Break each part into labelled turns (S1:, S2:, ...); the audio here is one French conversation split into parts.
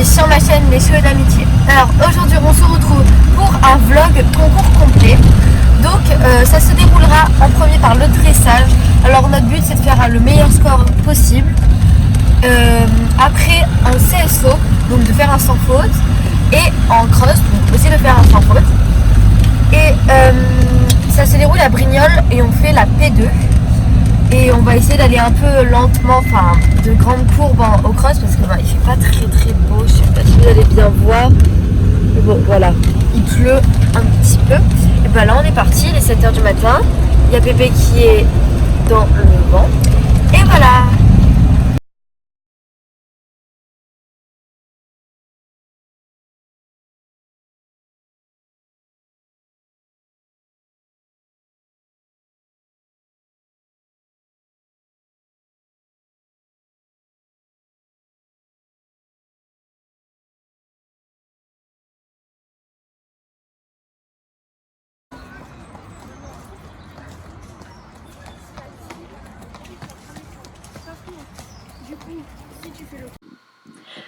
S1: bienvenue sur ma chaîne Les Cheveux d'Amitié. Alors aujourd'hui on se retrouve pour un vlog concours complet. Donc ça se déroulera en premier par le dressage. Alors notre but c'est de faire le meilleur score possible. Après un CSO, donc de faire un sans faute. Et en cross, donc aussi de faire un sans faute. Et ça se déroule à Brignoles et on fait la P2. Et on va essayer d'aller un peu lentement, enfin de grandes courbes au cross parce que il fait pas très beau, je sais pas si vous allez bien voir. Mais bon voilà, il pleut un petit peu. Et ben là on est parti, il est 7h du matin. Il y a Pépé qui est dans le vent. Et voilà.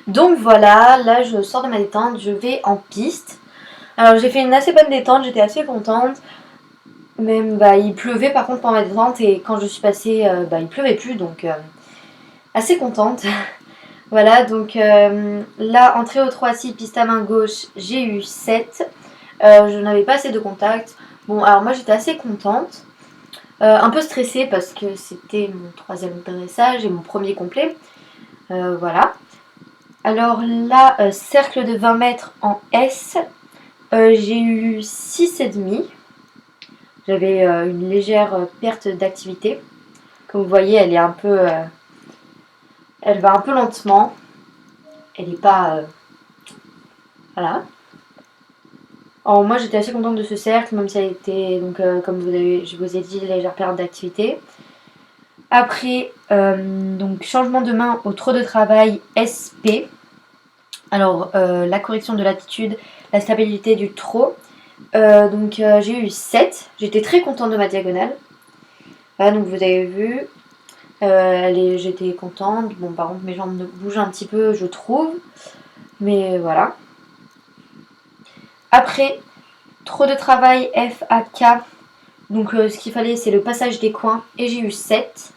S1: Donc voilà, là je sors de ma détente, je vais en piste. Alors j'ai fait une assez bonne détente, j'étais assez contente. Même il pleuvait par contre pendant ma détente et quand je suis passée, il pleuvait plus donc assez contente. Voilà donc là entrée au 3-6 piste à main gauche, j'ai eu 7. Je n'avais pas assez de contact. Bon alors moi j'étais assez contente. Un peu stressée parce que c'était mon 3e dressage et mon premier complet. Voilà. Alors là, cercle de 20 mètres en S, j'ai eu 6,5. J'avais une légère perte d'activité. Comme vous voyez, elle est un peu, elle va un peu lentement. Elle n'est pas, voilà. Alors moi, j'étais assez contente de ce cercle, même si elle était, donc comme je vous ai dit, légère perte d'activité. Après, donc changement de main au trot de travail SP. Alors, la correction de l'attitude, la stabilité du trot. J'ai eu 7. J'étais très contente de ma diagonale. Voilà, donc vous avez vu. J'étais contente. Bon, par contre, mes jambes bougent un petit peu, je trouve. Mais voilà. Après, trot de travail F à K. Donc, ce qu'il fallait, c'est le passage des coins. Et j'ai eu 7.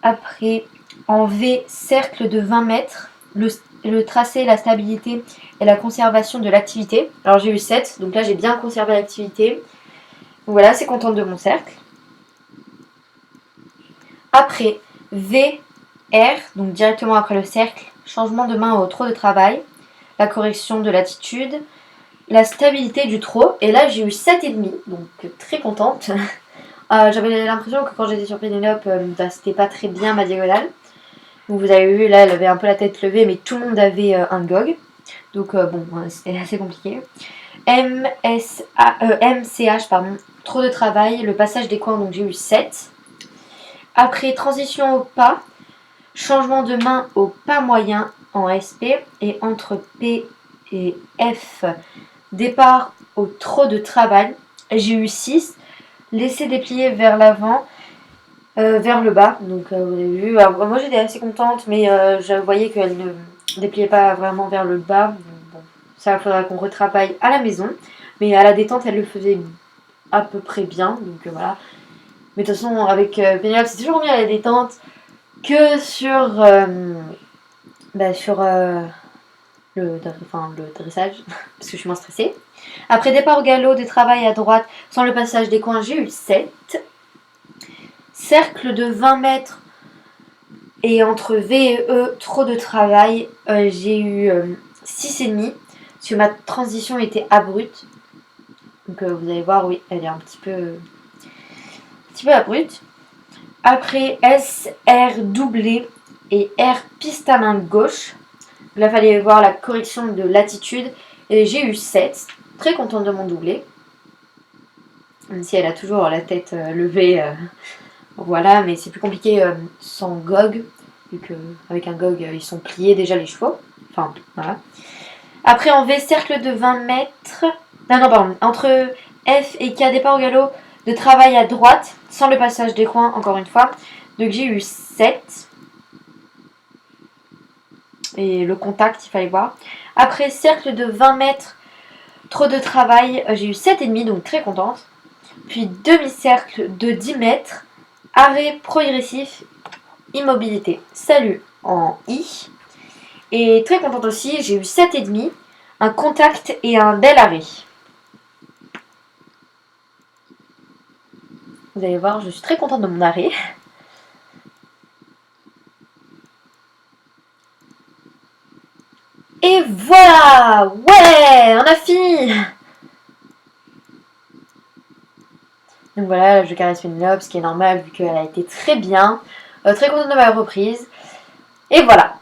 S1: Après, en V, cercle de 20 mètres. Le tracé, la stabilité et la conservation de l'activité. Alors j'ai eu 7, donc là j'ai bien conservé l'activité. Donc voilà, c'est contente de mon cercle. Après, V, R, donc directement après le cercle, changement de main au trot de travail, la correction de l'attitude, la stabilité du trot. Et là j'ai eu 7,5, donc très contente. J'avais l'impression que quand j'étais sur Pénélope, c'était pas très bien ma diagonale. Donc vous avez vu, là, elle avait un peu la tête levée, mais tout le monde avait un GOG. Donc c'était assez compliqué. MCH, pardon, trop de travail, le passage des coins, donc j'ai eu 7. Après, transition au pas, changement de main au pas moyen en SP. Et entre P et F, départ au trop de travail, j'ai eu 6. Laisser déplier vers l'avant. Vers le bas, donc vous avez vu, alors, moi j'étais assez contente mais je voyais qu'elle ne dépliait pas vraiment vers le bas. Bon, ça il faudra qu'on retravaille à la maison, mais à la détente elle le faisait à peu près bien, donc voilà. Mais de toute façon avec Pénélope c'est toujours mieux à la détente que sur le dressage parce que je suis moins stressée. Après départ au galop de travail à droite sans le passage des coins, j'ai eu 7. Cercle de 20 mètres et entre V et E, trop de travail, j'ai eu 6,5 parce que ma transition était abrupte. Donc vous allez voir, oui, elle est un petit peu abrupte. Après S, R doublé et R piste à main gauche. Là, il fallait voir la correction de l'attitude. Et j'ai eu 7. Très contente de mon doublé. Même si elle a toujours la tête levée. Voilà, mais c'est plus compliqué sans GOG, vu qu'avec un GOG, ils sont pliés déjà les chevaux. Enfin, voilà. Après, en V, cercle de 20 mètres. Non, pardon. Entre F et K, départ au galop, de travail à droite, sans le passage des coins, encore une fois. Donc j'ai eu 7. et le contact, il fallait voir. Après, cercle de 20 mètres, trop de travail, j'ai eu 7,5, donc très contente. Puis demi-cercle de 10 mètres, arrêt progressif, immobilité. Salut en I. Et très contente aussi, j'ai eu 7,5, un contact et un bel arrêt. Vous allez voir, je suis très contente de mon arrêt. Et voilà! Ouais! On a fini! Donc voilà, je caresse Pénélope, ce qui est normal vu qu'elle a été très bien. Très contente de ma reprise. Et voilà.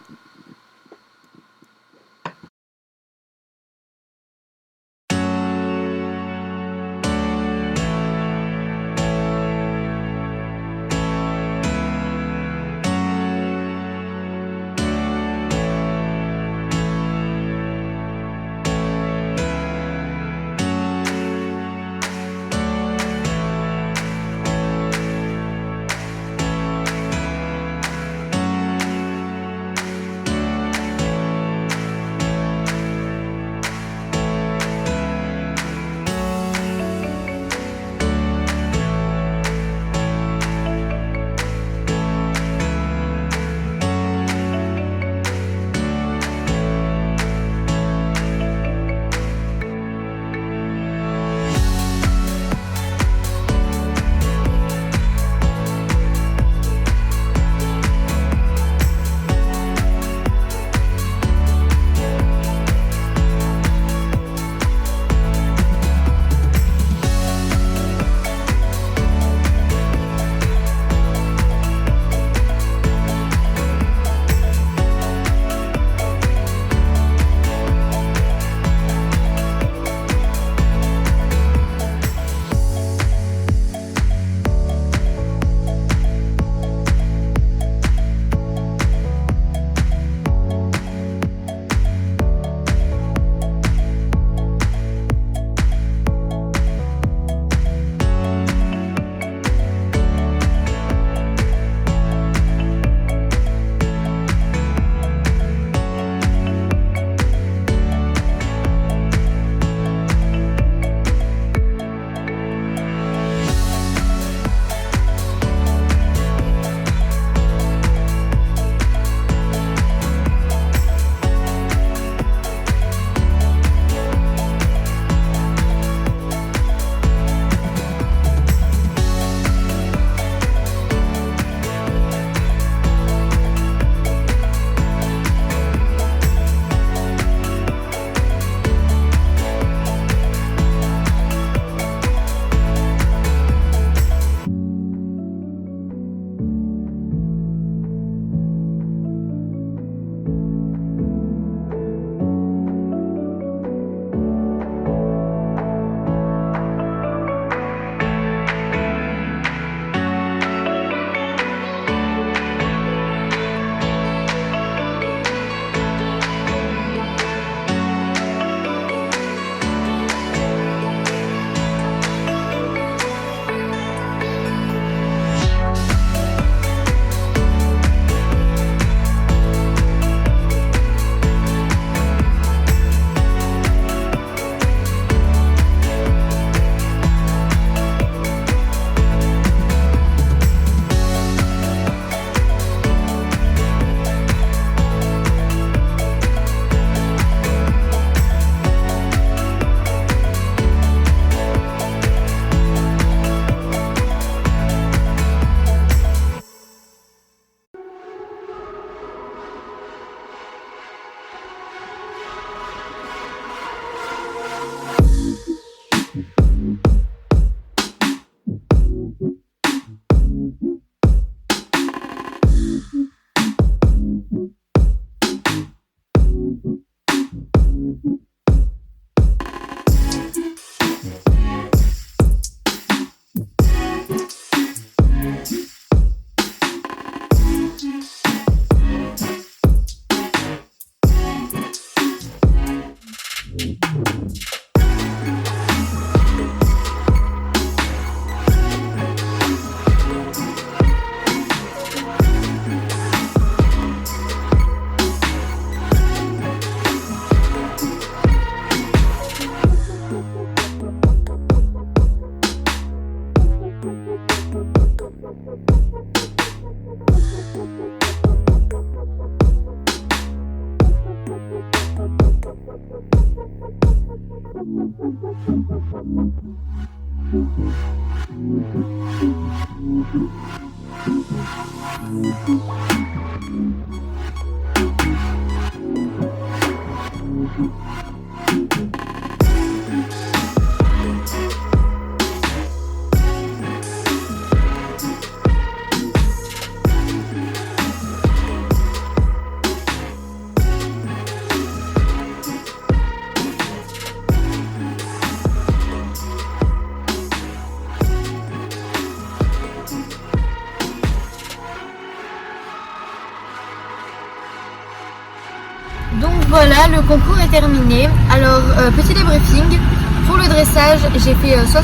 S1: Donc voilà, le concours est terminé. Alors, petit débriefing. Pour le dressage, j'ai fait 69%.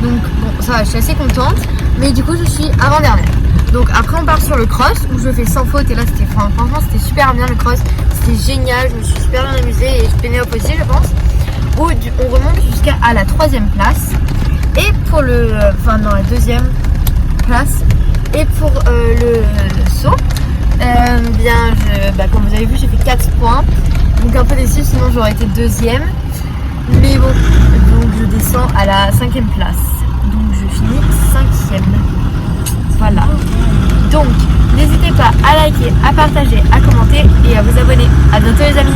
S1: Donc bon, ça va, je suis assez contente. Mais du coup, je suis avant-dernière. Donc après, on part sur le cross où je fais sans faute. Et là, franchement, c'était super bien le cross. C'était génial, je me suis super bien amusée. Et je pénélope aussi, je pense. Où on remonte jusqu'à la 3e place. Et pour la 2e place. Et pour le saut. Comme vous avez vu, j'ai fait 4 points. Donc un peu déçue, sinon j'aurais été 2e. Mais bon, donc je descends à la 5e place. Donc je finis 5e. Voilà. Donc n'hésitez pas à liker, à partager, à commenter et à vous abonner. À bientôt les amis.